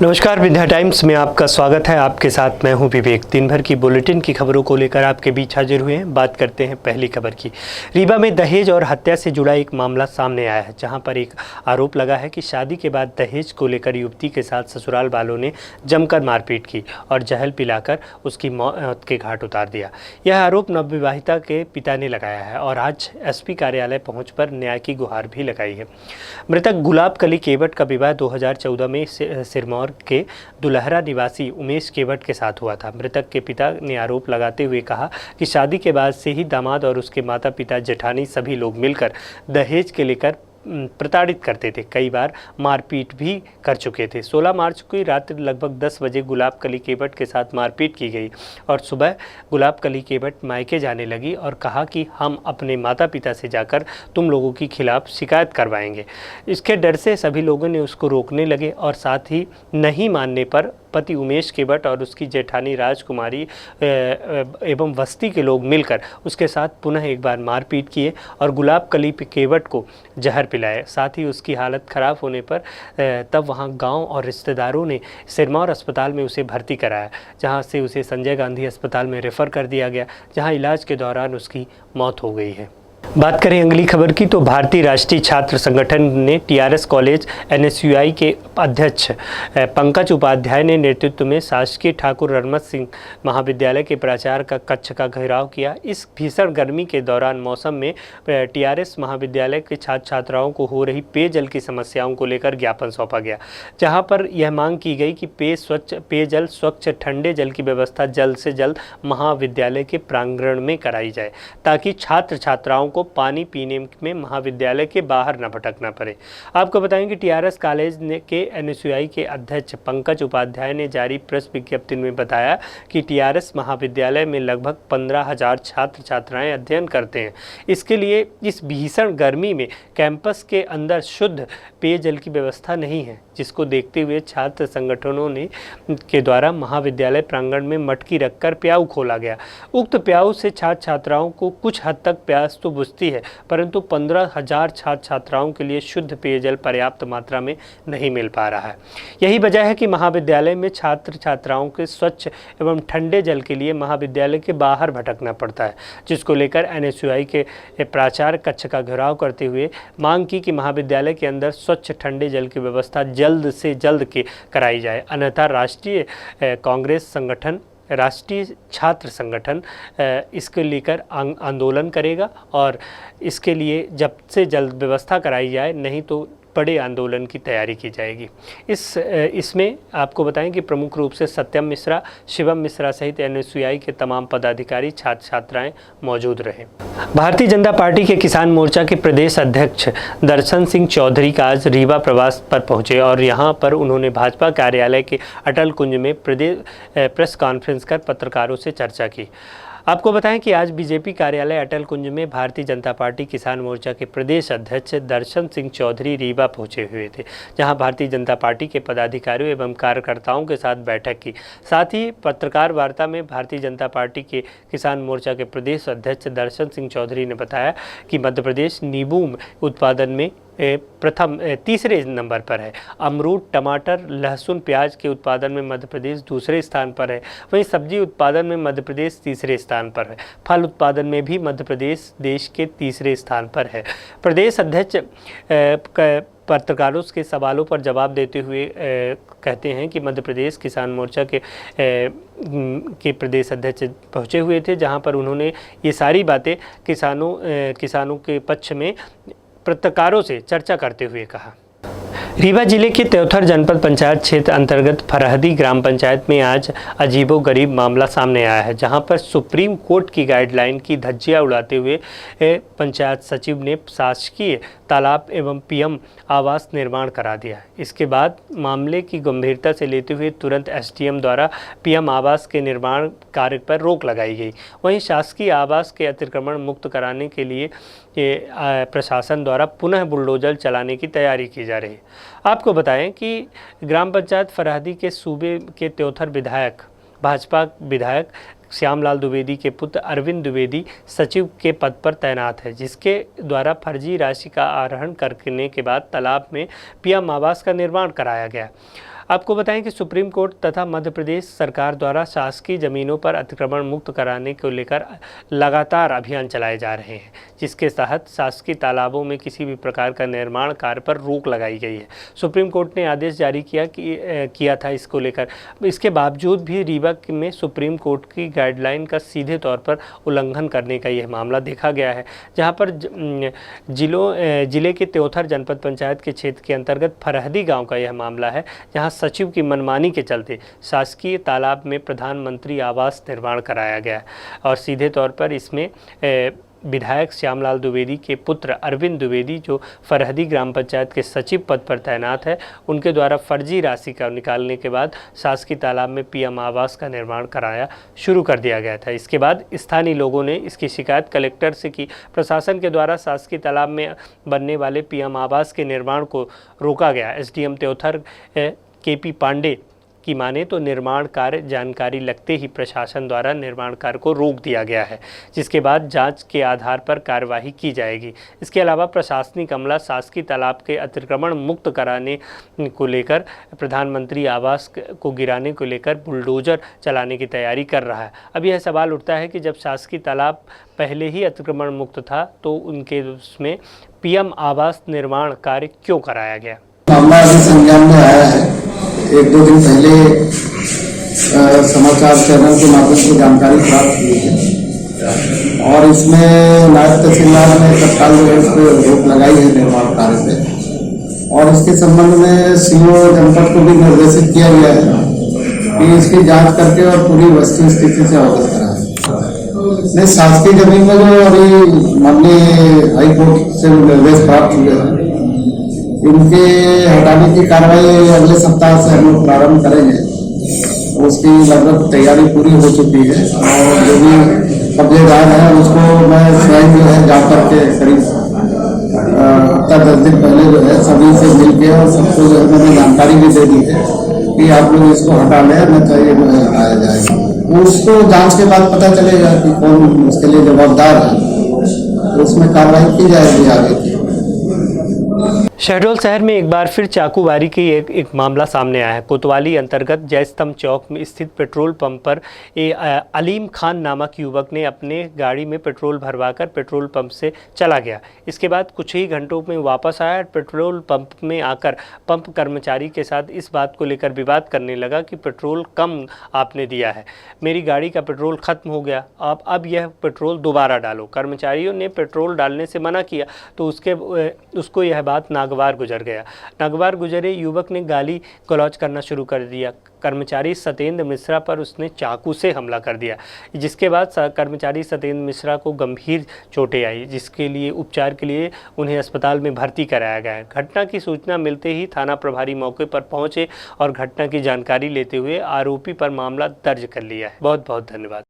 नमस्कार, विंध्या टाइम्स में आपका स्वागत है। आपके साथ मैं हूं विवेक। दिन भर की बुलेटिन की खबरों को लेकर आपके बीच हाजिर हुए हैं। बात करते हैं पहली खबर की। रीवा में दहेज और हत्या से जुड़ा एक मामला सामने आया है, जहां पर एक आरोप लगा है कि शादी के बाद दहेज को लेकर युवती के साथ ससुराल वालों ने जमकर मारपीट की और जहर पिलाकर उसकी मौत के घाट उतार दिया। यह आरोप नवविवाहिता के पिता ने लगाया है और आज एसपी कार्यालय पहुँच पर न्याय की गुहार भी लगाई है। मृतक गुलाब कली केवट का विवाह 2014 में सिरमौर के दुलहरा निवासी उमेश केवट के साथ हुआ था। मृतक के पिता ने आरोप लगाते हुए कहा कि शादी के बाद से ही दामाद और उसके माता पिता, जेठानी सभी लोग मिलकर दहेज के लेकर प्रताड़ित करते थे। कई बार मारपीट भी कर चुके थे। 16 मार्च को रात लगभग 10 बजे गुलाब कली केवट के साथ मारपीट की गई और सुबह गुलाब कली केवट मायके जाने लगी और कहा कि हम अपने माता पिता से जाकर तुम लोगों के खिलाफ शिकायत करवाएंगे। इसके डर से सभी लोगों ने उसको रोकने लगे और साथ ही नहीं मानने पर पति उमेश केवट और उसकी जेठानी राजकुमारी एवं बस्ती के लोग मिलकर उसके साथ पुनः एक बार मारपीट किए और गुलाब कली केवट को जहर पिलाए। साथ ही उसकी हालत खराब होने पर तब वहां गांव और रिश्तेदारों ने सिरमौर अस्पताल में उसे भर्ती कराया, जहां से उसे संजय गांधी अस्पताल में रेफ़र कर दिया गया, जहां इलाज के दौरान उसकी मौत हो गई है। बात करें अगली खबर की तो भारतीय राष्ट्रीय छात्र संगठन ने टीआरएस कॉलेज एनएसयूआई के अध्यक्ष पंकज उपाध्याय ने नेतृत्व में शासकीय ठाकुर रमत सिंह महाविद्यालय के प्राचार्य का कक्ष का घेराव किया। इस भीषण गर्मी के दौरान मौसम में टीआरएस महाविद्यालय के छात्र छात्राओं को हो रही पेयजल की समस्याओं को लेकर ज्ञापन सौंपा गया, जहां पर यह मांग की गई कि पेयजल स्वच्छ ठंडे जल की व्यवस्था जल्द से जल्द महाविद्यालय के प्रांगण में कराई जाए, ताकि छात्र छात्राओं को पानी पीने में महाविद्यालय के बाहर न भटकना पड़े। आपको बताएं कि टीआरएस कॉलेज के एनएसयूआई के अध्यक्ष पंकज उपाध्याय ने जारी प्रेस विज्ञप्ति में बताया कि टीआरएस महाविद्यालय में लगभग 15,000 छात्र छात्राएं अध्ययन करते हैं। इसके लिए इस भीषण गर्मी में कैंपस के अंदर शुद्ध पेयजल की व्यवस्था नहीं है, जिसको देखते हुए छात्र संगठनों के द्वारा महाविद्यालय प्रांगण में मटकी रखकर प्याऊ खोला गया। उक्त प्याऊ से छात्र छात्राओं को कुछ हद तक प्यास तो बुझती है, परंतु 15,000 छात्र छात्राओं के लिए शुद्ध पेयजल पर्याप्त मात्रा में नहीं मिल पा रहा है। यही वजह है कि महाविद्यालय में छात्र छात्राओं के स्वच्छ एवं ठंडे जल के लिए महाविद्यालय के बाहर भटकना पड़ता है, जिसको लेकर एनएसयूआई के प्राचार्य कक्ष का घेराव करते हुए मांग की कि महाविद्यालय के अंदर स्वच्छ ठंडे जल की व्यवस्था जल्द से जल्द कराई जाए, अन्यथा राष्ट्रीय कांग्रेस संगठन, राष्ट्रीय छात्र संगठन इसके लेकर आंदोलन करेगा और इसके लिए जल्द से जल्द व्यवस्था कराई जाए, नहीं तो बड़े आंदोलन की तैयारी की जाएगी। इसमें आपको बताएं कि प्रमुख रूप से सत्यम मिश्रा, शिवम मिश्रा सहित एनएसयूआई के तमाम पदाधिकारी, छात्र छात्राएं मौजूद रहे। भारतीय जनता पार्टी के किसान मोर्चा के प्रदेश अध्यक्ष दर्शन सिंह चौधरी का आज रीवा प्रवास पर पहुंचे और यहां पर उन्होंने भाजपा कार्यालय के अटल कुंज में प्रेस कॉन्फ्रेंस कर पत्रकारों से चर्चा की। आपको बताएं कि आज बीजेपी कार्यालय अटल कुंज में भारतीय जनता पार्टी किसान मोर्चा के प्रदेश अध्यक्ष दर्शन सिंह चौधरी रीवा पहुंचे हुए थे, जहां भारतीय जनता पार्टी के पदाधिकारियों एवं कार्यकर्ताओं के साथ बैठक की। साथ ही पत्रकार वार्ता में भारतीय जनता पार्टी के किसान मोर्चा के प्रदेश अध्यक्ष दर्शन सिंह चौधरी ने बताया कि मध्य प्रदेश नींबू उत्पादन में तीसरे नंबर पर है। अमरूद, टमाटर, लहसुन, प्याज के उत्पादन में मध्य प्रदेश दूसरे स्थान पर है। वहीं सब्जी उत्पादन में मध्य प्रदेश तीसरे स्थान पर है। फल उत्पादन में भी मध्य प्रदेश देश के तीसरे स्थान पर है। प्रदेश अध्यक्ष पत्रकारों के सवालों पर जवाब देते हुए कहते हैं कि मध्य प्रदेश किसान मोर्चा के प्रदेश अध्यक्ष पहुंचे हुए थे, जहां पर उन्होंने ये सारी बातें किसानों के पक्ष में पत्रकारों से चर्चा करते हुए कहा। रीवा जिले के त्योथर जनपद पंचायत क्षेत्र अंतर्गत फरहदी ग्राम पंचायत में आज अजीबोगरीब मामला सामने आया है, जहां पर सुप्रीम कोर्ट की गाइडलाइन की धज्जियां उड़ाते हुए पंचायत सचिव ने शासकीय तालाब एवं पीएम आवास निर्माण करा दिया। इसके बाद मामले की गंभीरता से लेते हुए तुरंत एसडीएम द्वारा पीएम आवास के निर्माण कार्य पर रोक लगाई गई। वहीं शासकीय आवास के अतिक्रमण मुक्त कराने के लिए प्रशासन द्वारा पुनः बुलडोजर चलाने की तैयारी की जा रही है। आपको बताएं कि ग्राम पंचायत फरहदी के सूबे के त्योथर विधायक, भाजपा विधायक श्यामलाल द्विवेदी के पुत्र अरविंद द्विवेदी सचिव के पद पर तैनात है, जिसके द्वारा फर्जी राशि का आहरण करने के बाद तालाब में पीएम आवास का निर्माण कराया गया। आपको बताएं कि सुप्रीम कोर्ट तथा मध्य प्रदेश सरकार द्वारा शासकीय जमीनों पर अतिक्रमण मुक्त कराने को लेकर लगातार अभियान चलाए जा रहे हैं, जिसके तहत शासकीय तालाबों में किसी भी प्रकार का निर्माण कार्य पर रोक लगाई गई है। सुप्रीम कोर्ट ने आदेश जारी किया था इसको लेकर। इसके बावजूद भी रीवा में सुप्रीम कोर्ट की गाइडलाइन का सीधे तौर पर उल्लंघन करने का यह मामला देखा गया है, जहां पर जिले के त्योथर जनपद पंचायत के क्षेत्र के अंतर्गत फरहदी गांव का यह मामला है, जहां सचिव की मनमानी के चलते शासकीय तालाब में प्रधानमंत्री आवास निर्माण कराया गया और सीधे तौर पर इसमें विधायक श्यामलाल द्विवेदी के पुत्र अरविंद द्विवेदी, जो फरहदी ग्राम पंचायत के सचिव पद पर तैनात है, उनके द्वारा फर्जी राशि का निकालने के बाद शासकीय तालाब में पीएम आवास का निर्माण कराया शुरू कर दिया गया था। इसके बाद स्थानीय लोगों ने इसकी शिकायत कलेक्टर से की। प्रशासन के द्वारा शासकीय तालाब में बनने वाले पीएम आवास के निर्माण को रोका गया। एसडीएम त्योथर केपी पांडे की माने तो निर्माण कार्य जानकारी लगते ही प्रशासन द्वारा निर्माण कार्य को रोक दिया गया है, जिसके बाद जांच के आधार पर कार्यवाही की जाएगी। इसके अलावा प्रशासनिक अमला शासकीय तालाब के अतिक्रमण मुक्त कराने को लेकर प्रधानमंत्री आवास को गिराने को लेकर बुलडोजर चलाने की तैयारी कर रहा है। अब यह सवाल उठता है कि जब शासकीय तालाब पहले ही अतिक्रमण मुक्त था तो उनके उसमें पीएम आवास निर्माण कार्य क्यों कराया गया। मामला अभी संज्ञान में आया है। एक दो दिन पहले समाचार चैनल के माध्यम से जानकारी प्राप्त हुई है और इसमें नायब तहसीलदार ने तत्काल जो है इस पर रोक लगाई है निर्माण कार्य पे, और इसके संबंध में सीओ जनपद को भी निर्देशित किया गया है कि इसकी जांच करके और पूरी वस्तु स्थिति से अवगत कराएं। नहीं, शासकीय जमीन में जो अभी माननीय हाई कोर्ट से निर्देश प्राप्त हुए हैं, इनके हटाने की कार्रवाई अगले सप्ताह से हम लोग प्रारंभ करेंगे। उसकी लगभग तैयारी पूरी हो चुकी है और जो भी कब्जेदार है उसको मैं स्वयं जो है जा करके करीब हफ्ता 10 दिन पहले जो है सभी से मिल के और सबको जो है मैंने जानकारी भी दे दी है कि आप लोग इसको हटा लें, न तो ये जो है हटाया जाएगा। उसको जांच के बाद पता चलेगा कि कौन उसके लिए जवाबदार है, तो उसमें कार्रवाई की जाएगी आगे की। शहडोल शहर में एक बार फिर चाकूबारी की एक मामला सामने आया है। कोतवाली अंतर्गत जयस्तंभ चौक में स्थित पेट्रोल पंप पर अलीम खान नामक युवक ने अपने गाड़ी में पेट्रोल भरवाकर पेट्रोल पंप से चला गया। इसके बाद कुछ ही घंटों में वापस आया और पेट्रोल पंप में आकर पंप कर्मचारी के साथ इस बात को लेकर विवाद करने लगा कि पेट्रोल कम आपने दिया है, मेरी गाड़ी का पेट्रोल खत्म हो गया, आप अब यह पेट्रोल दोबारा डालो। कर्मचारियों ने पेट्रोल डालने से मना किया तो उसको यह बात नागवार गुजर गया। नागवार गुजरे युवक ने गाली गलौज करना शुरू कर दिया। कर्मचारी सत्येंद्र मिश्रा पर उसने चाकू से हमला कर दिया, जिसके बाद कर्मचारी सत्येंद्र मिश्रा को गंभीर चोटें आई, जिसके लिए उपचार के लिए उन्हें अस्पताल में भर्ती कराया गया। घटना की सूचना मिलते ही थाना प्रभारी मौके पर पहुंचे और घटना की जानकारी लेते हुए आरोपी पर मामला दर्ज कर लिया है। बहुत बहुत धन्यवाद।